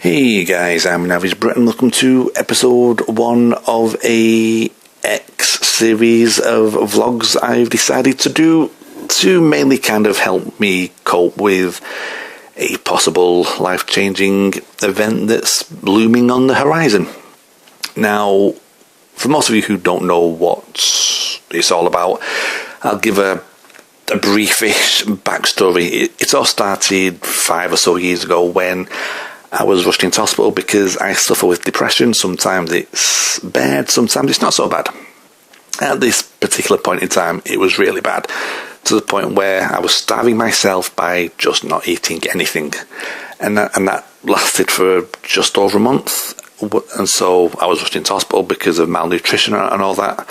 Hey guys, I'm Navish Britton. Welcome to episode 1 of a X series of vlogs I've decided to do to mainly kind of help me cope with a possible life-changing event that's looming on the horizon. Now, for most of you who don't know what it's all about, I'll give a briefish backstory. It all started 5 or so years ago when I was rushed into hospital because I suffer with depression. Sometimes it's bad, sometimes it's not so bad. At this particular point in time, it was really bad, to the point where I was starving myself by just not eating anything. And that lasted for just over a month. And so I was rushed into hospital because of malnutrition and all that.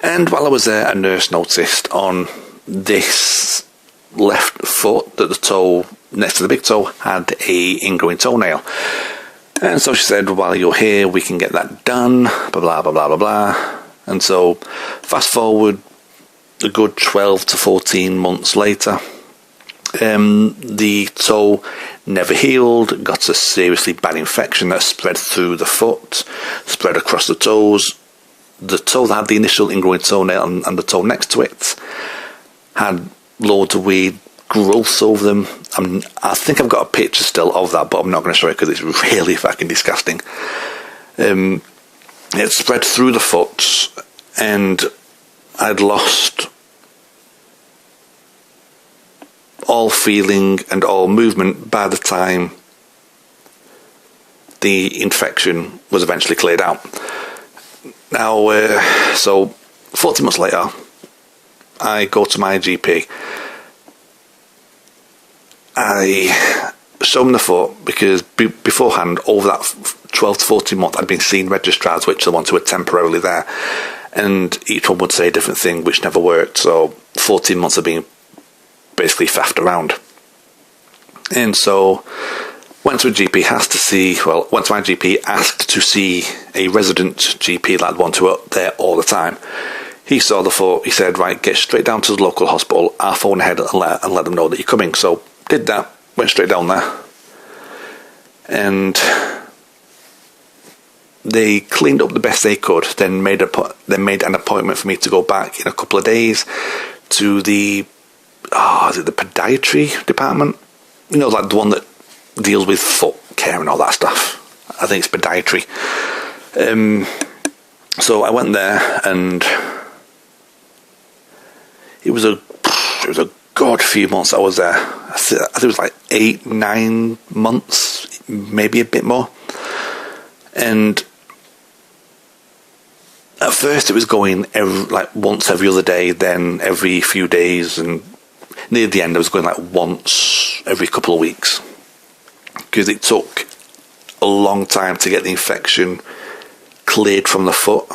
And while I was there, a nurse noticed on this left foot that the toe next to the big toe had a ingrowing toenail. And so she said, while you're here, we can get that done, blah, blah, blah, blah, blah, blah. And so fast forward a good 12 to 14 months later, the toe never healed, got a seriously bad infection that spread through the foot, spread across the toes. The toe that had the initial ingrowing toenail and the toe next to it had loads of weird growths over them. I think I've got a picture still of that, but I'm not going to show it because it's really fucking disgusting. It spread through the foot, and I'd lost all feeling and all movement by the time the infection was eventually cleared out. Now, so 40 months later, I go to my GP. I show him the foot because beforehand, over that 12 to 14 months, I'd been seeing registrars, which are the ones who were temporarily there, and each one would say a different thing, which never worked. So 14 months of being basically faffed around. And so went to my GP, asked to see a resident GP, like the one who were there all the time. He saw the foot, he said, right, get straight down to the local hospital, I'll phone ahead and let them know that you're coming. So did that, went straight down there, and they cleaned up the best they could, then made an appointment for me to go back in a couple of days to the, is it the podiatry department? You know, like the one that deals with foot care and all that stuff. I think it's podiatry. So I went there, and it was a good few months I was there. I think it was like 8-9 months, maybe a bit more. And at first it was going once every other day, then every few days, and near the end I was going like once every couple of weeks, because it took a long time to get the infection cleared from the foot,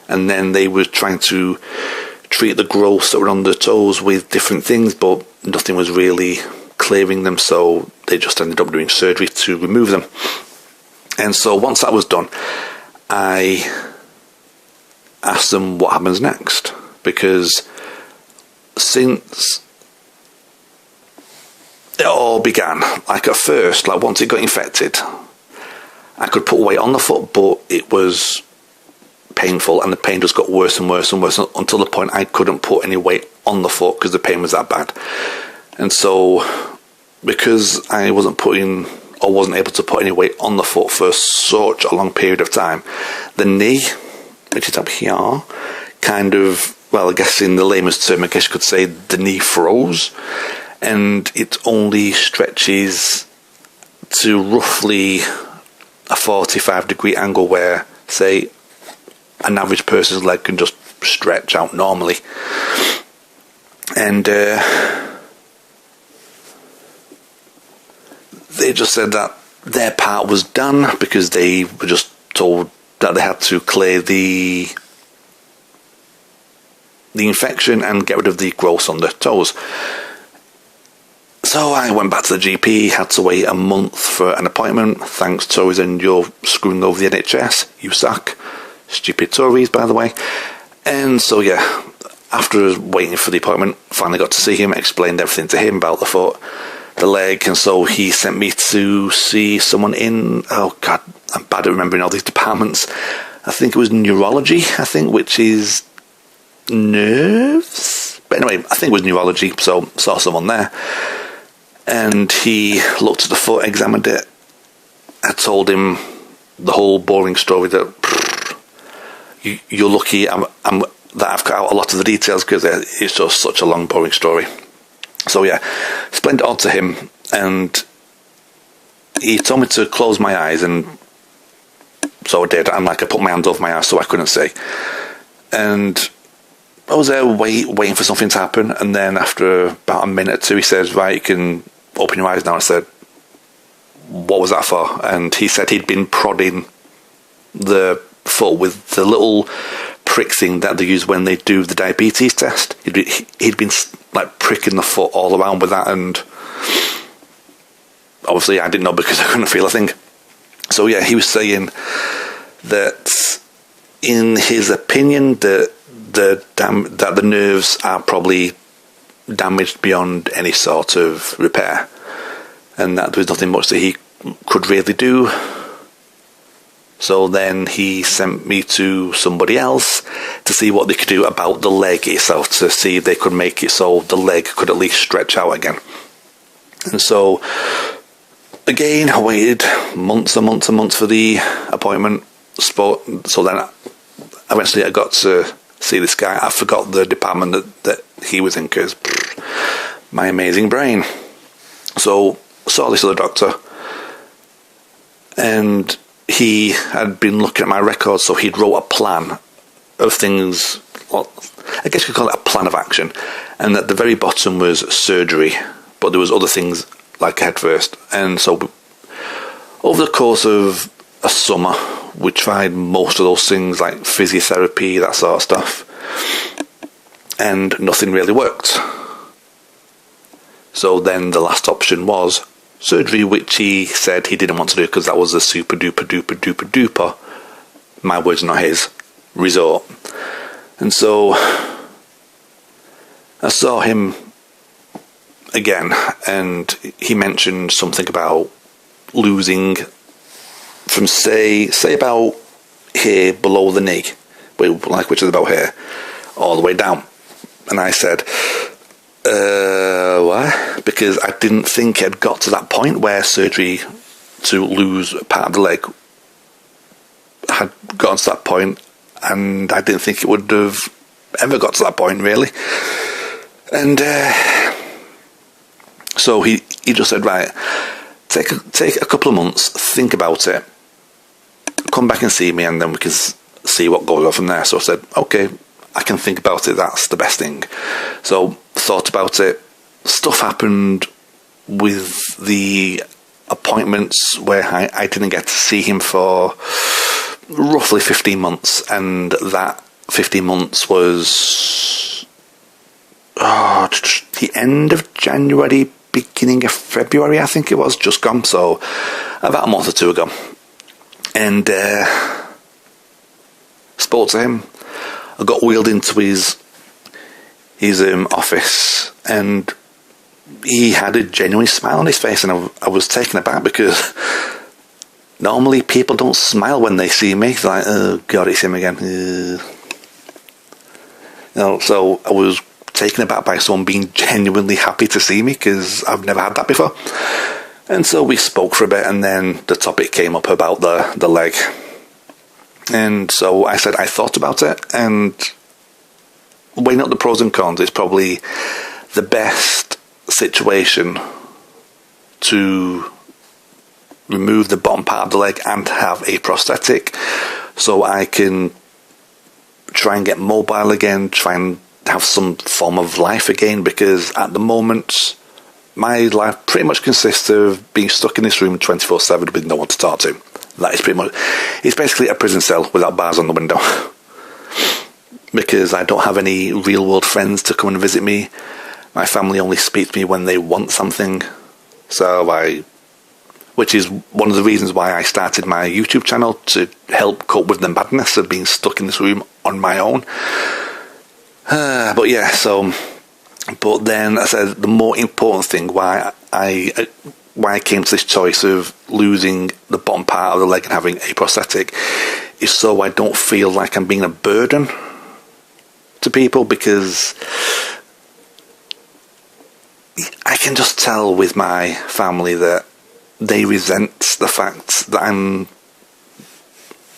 and then they were trying to treat the growths that were on the toes with different things, but nothing was really clearing them, so they just ended up doing surgery to remove them. And so once that was done, I asked them what happens next, because since it all began, like at first, like once it got infected, I could put weight on the foot, but it was painful, and the pain just got worse and worse and worse until the point I couldn't put any weight on the foot because the pain was that bad. And so because I wasn't able to put any weight on the foot for such a long period of time, the knee, which is up here, kind of, well, I guess in the layman's term, I guess you could say the knee froze, and it only stretches to roughly a 45-degree angle where, say, an average person's leg can just stretch out normally. And they just said that their part was done because they were just told that they had to clear the infection and get rid of the growths on the toes. So I went back to the GP, had to wait a month for an appointment. Thanks, Tories, and you're screwing over the NHS. You suck. Stupid Tories, by the way. And so, yeah, after waiting for the appointment, finally got to see him, explained everything to him about the foot. the leg, and so he sent me to see someone in, oh god, I'm bad at remembering all these departments. I think it was neurology, which is nerves. But anyway, I think it was neurology, so saw someone there. And he looked at the foot, examined it. I told him the whole boring story that you're lucky that I've cut out a lot of the details because it's just such a long, boring story. So yeah, explained it all to him, and he told me to close my eyes, and so I did. I put my hand over my eyes so I couldn't see. And I was there waiting for something to happen, and then after about a minute or two, he says, right, you can open your eyes now. I said, what was that for? And he said he'd been prodding the foot with the little prick thing that they use when they do the diabetes test. He'd been like pricking the foot all around with that, and obviously I didn't know because I couldn't feel a thing. So yeah, he was saying that in his opinion that the nerves are probably damaged beyond any sort of repair, and that there was nothing much that he could really do. So then he sent me to somebody else to see what they could do about the leg itself, to see if they could make it so the leg could at least stretch out again. And so again, I waited months and months and months for the appointment. So then eventually I got to see this guy. I forgot the department that he was in because my amazing brain. So saw this other doctor, and he had been looking at my records, so he'd wrote a plan of things, well, I guess you could call it a plan of action, and at the very bottom was surgery, but there was other things like head first. And so over the course of a summer, we tried most of those things like physiotherapy, that sort of stuff, and nothing really worked. So then the last option was surgery, which he said he didn't want to do because that was a super duper duper duper duper, my words not his, resort. And so I saw him again, and he mentioned something about losing from say about here below the knee, which is about here, all the way down. And I said, what? Because I didn't think it had got to that point where surgery to lose part of the leg had gotten to that point, and I didn't think it would have ever got to that point, really. And so he just said, right, take a couple of months, think about it, come back and see me, and then we can see what goes on from there. So I said, okay, I can think about it, that's the best thing. So thought about it. Stuff happened with the appointments where I didn't get to see him for roughly 15 months, and that 15 months was the end of January, beginning of February, I think it was, just gone, so about a month or two ago. And spoke to him. I got wheeled into his office, and he had a genuine smile on his face, and I was taken aback because normally people don't smile when they see me. It's like, oh god, it's him again. So I was taken aback by someone being genuinely happy to see me, because I've never had that before. And so we spoke for a bit, and then the topic came up about the leg. And so I said I thought about it, and weighing up the pros and cons, it's probably the best situation to remove the bottom part of the leg and have a prosthetic, so I can try and get mobile again, try and have some form of life again, because at the moment my life pretty much consists of being stuck in this room 24/7 with no one to talk to. That is pretty much, it's basically a prison cell without bars on the window. Because I don't have any real world friends to come and visit me. My family only speak to me when they want something. Which is one of the reasons why I started my YouTube channel, to help cope with the madness of being stuck in this room on my own. But yeah, so But then I said the more important thing why I came to this choice of losing the bottom part of the leg and having a prosthetic is so I don't feel like I'm being a burden to people, because I can just tell with my family that they resent the fact that I'm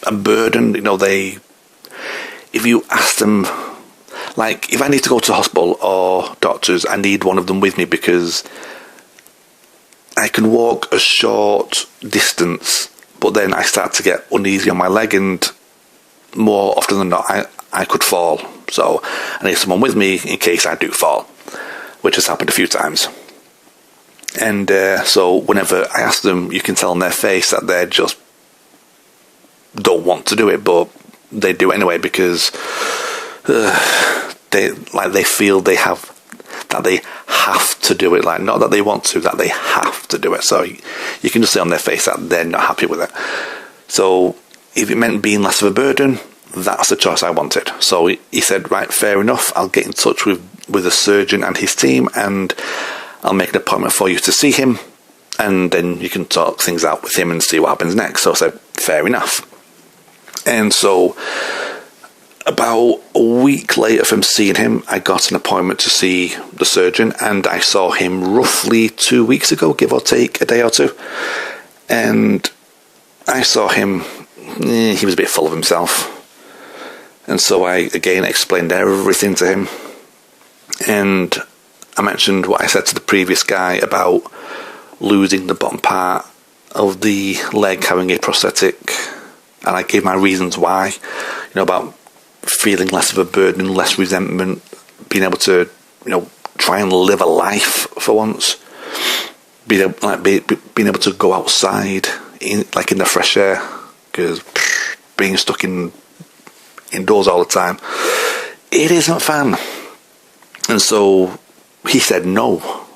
a burden. You know, if you ask them, like, if I need to go to the hospital or doctors, I need one of them with me, because I can walk a short distance, but then I start to get uneasy on my leg, and more often than not, I could fall. So I need someone with me in case I do fall, which has happened a few times. And so whenever I ask them, you can tell on their face that they just don't want to do it, but they do it anyway, because they feel they have to do it. Like, not that they want to, that they have to do it. So you can just see on their face that they're not happy with it. So if it meant being less of a burden, that's the choice I wanted. So he said, right, fair enough, I'll get in touch with a surgeon and his team, and I'll make an appointment for you to see him, and then you can talk things out with him and see what happens next. So I said, fair enough. And so about a week later from seeing him, I got an appointment to see the surgeon, and I saw him roughly 2 weeks ago, give or take a day or two. And I saw him, he was a bit full of himself. And so I again explained everything to him. And I mentioned what I said to the previous guy about losing the bottom part of the leg, having a prosthetic. And I gave my reasons why, about feeling less of a burden, less resentment, being able to, try and live a life for once, being able to go outside in the fresh air, because being stuck indoors all the time, it isn't fun. And so he said no,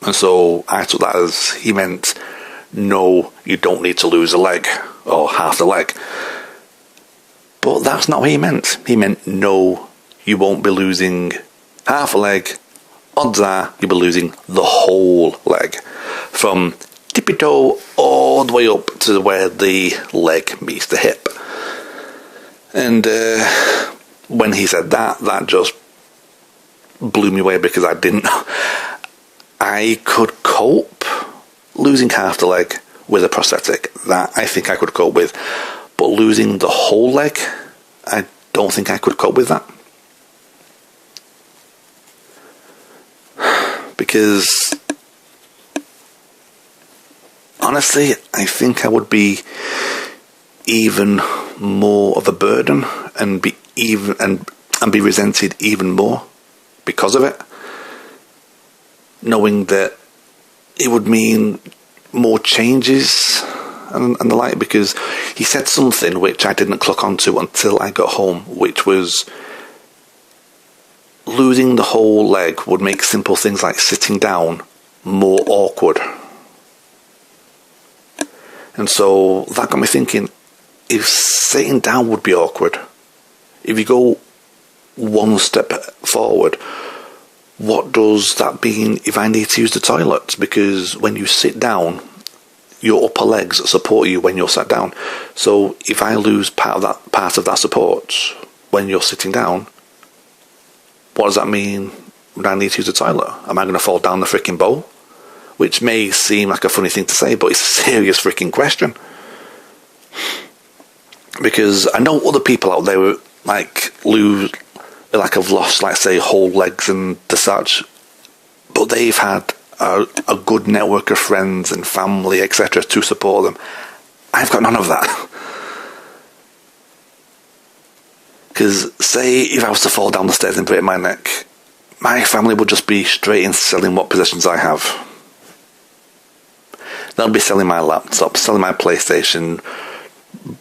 and so I took that as he meant no, you don't need to lose a leg or half the leg. But that's not what he meant. He meant no, you won't be losing half a leg. Odds are you'll be losing the whole leg, from tippy toe all the way up to where the leg meets the hip. And when he said that just blew me away, because I didn't know. I could cope losing half the leg with a prosthetic. That I think I could cope with. But losing the whole leg, I don't think I could cope with that. Because honestly, I think I would be even more of a burden, and be resented even more because of it, knowing that it would mean more changes and the like. Because he said something which I didn't clock onto until I got home, which was losing the whole leg would make simple things like sitting down more awkward. And so that got me thinking, if sitting down would be awkward, if you go one step forward, what does that mean if I need to use the toilet? Because when you sit down, your upper legs support you when you're sat down. So if I lose part of that support when you're sitting down, what does that mean when I need to use the toilet? Am I going to fall down the freaking bowl? Which may seem like a funny thing to say, but it's a serious freaking question. Because I know other people out there who have lost, say, whole legs and the such, but they've had a good network of friends and family, etc., to support them. I've got none of that. Because say if I was to fall down the stairs and break my neck, my family would just be straight in selling what possessions I have. They'll be selling my laptop, selling my PlayStation,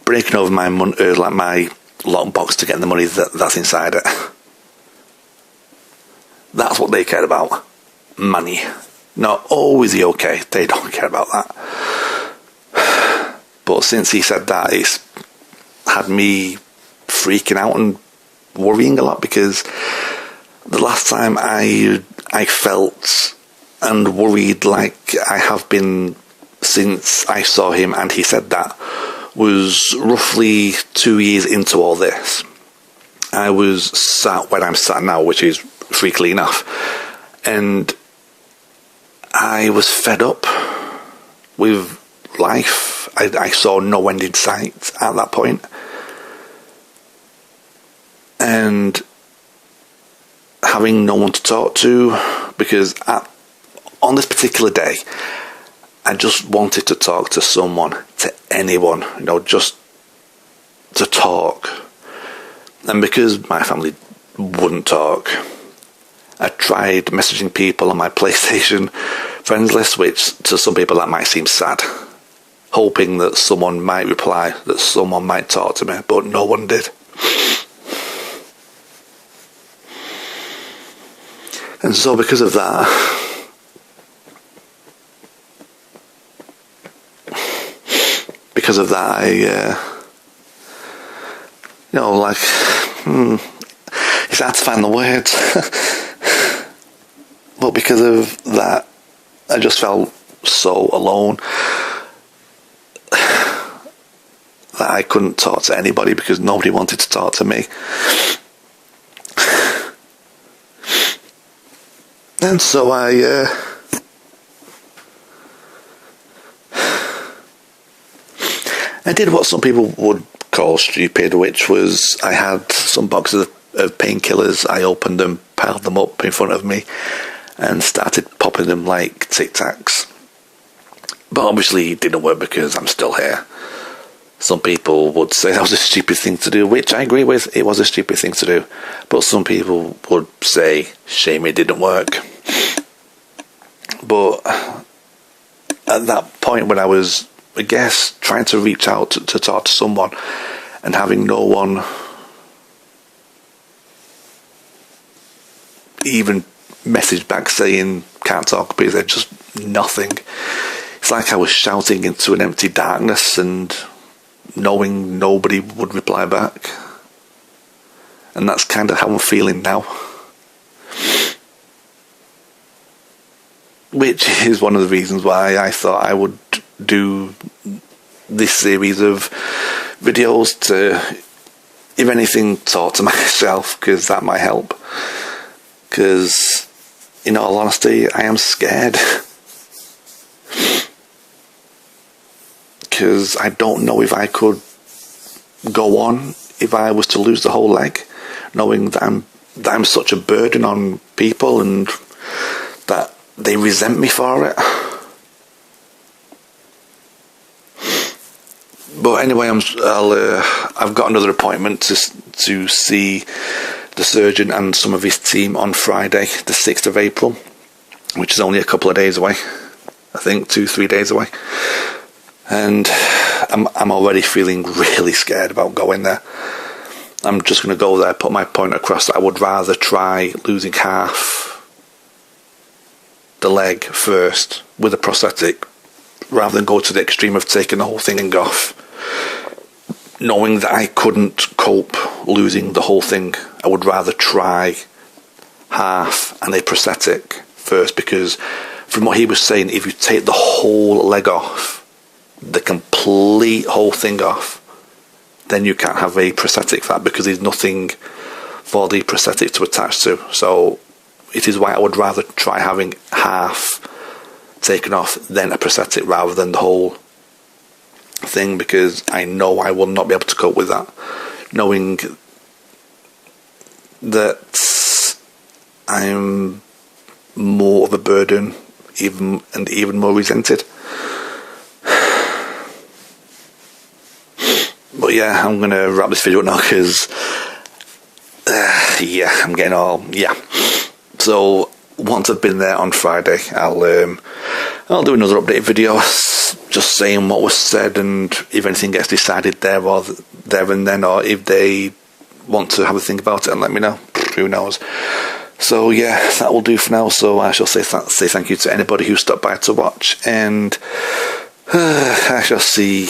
breaking over my my lockbox to get the money that's inside it. That's what they care about. Money. Not, oh, is he okay? They don't care about that. But since he said that, it's had me freaking out and worrying a lot, because the last time I felt and worried like I have been since I saw him and he said that was roughly 2 years into all this. I was sat where I'm sat now, which is freakily enough, and I was fed up with life. I saw no end in sight at that point. And having no one to talk to, because on this particular day, I just wanted to talk to someone, to anyone, just to talk. And because my family wouldn't talk, I tried messaging people on my PlayStation friends list, which to some people that might seem sad, hoping that someone might reply, that someone might talk to me, but no one did. And so because of that, it's hard to find the words. But because of that, I just felt so alone that I couldn't talk to anybody because nobody wanted to talk to me. And so I did what some people would call stupid, which was I had some boxes of painkillers. I opened them, piled them up in front of me, and started popping them like Tic Tacs. But obviously it didn't work because I'm still here. Some people would say that was a stupid thing to do, which I agree with, it was a stupid thing to do. But some people would say, shame it didn't work. But at that point when I was, I guess, trying to reach out to talk to someone and having no one even message back saying, can't talk, because there's just nothing. It's like I was shouting into an empty darkness and knowing nobody would reply back. And that's kind of how I'm feeling now. Which is one of the reasons why I thought I would do this series of videos to, if anything, talk to myself, because that might help. Because, in all honesty, I am scared. Because I don't know if I could go on if I was to lose the whole leg, knowing that I'm such a burden on people and that they resent me for it. But anyway, I've got another appointment to see the surgeon and some of his team on Friday, the 6th of April, which is only a couple of days away. I think 2-3 days away. And I'm already feeling really scared about going there. I'm just going to go there, put my point across that I would rather try losing half the leg first with a prosthetic rather than go to the extreme of taking the whole thing off, knowing that I couldn't cope losing the whole thing. I would rather try half and a prosthetic first, because from what he was saying, if you take the whole leg off, the complete whole thing off, then you can't have a prosthetic for that, because there's nothing for the prosthetic to attach to. So it is why I would rather try having half taken off than a prosthetic rather than the whole thing, because I know I will not be able to cope with that, knowing that I'm more of a burden even more resented. But yeah, I'm going to wrap this video up now because I'm getting all, So once I've been there on Friday, I'll do another update video just saying what was said, and if anything gets decided there and then, or if they want to have a think about it and let me know, who knows. So yeah, that will do for now. So I shall say thank you to anybody who stopped by to watch, and I shall see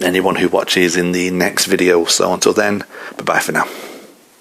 anyone who watches in the next video. So until then, bye bye for now.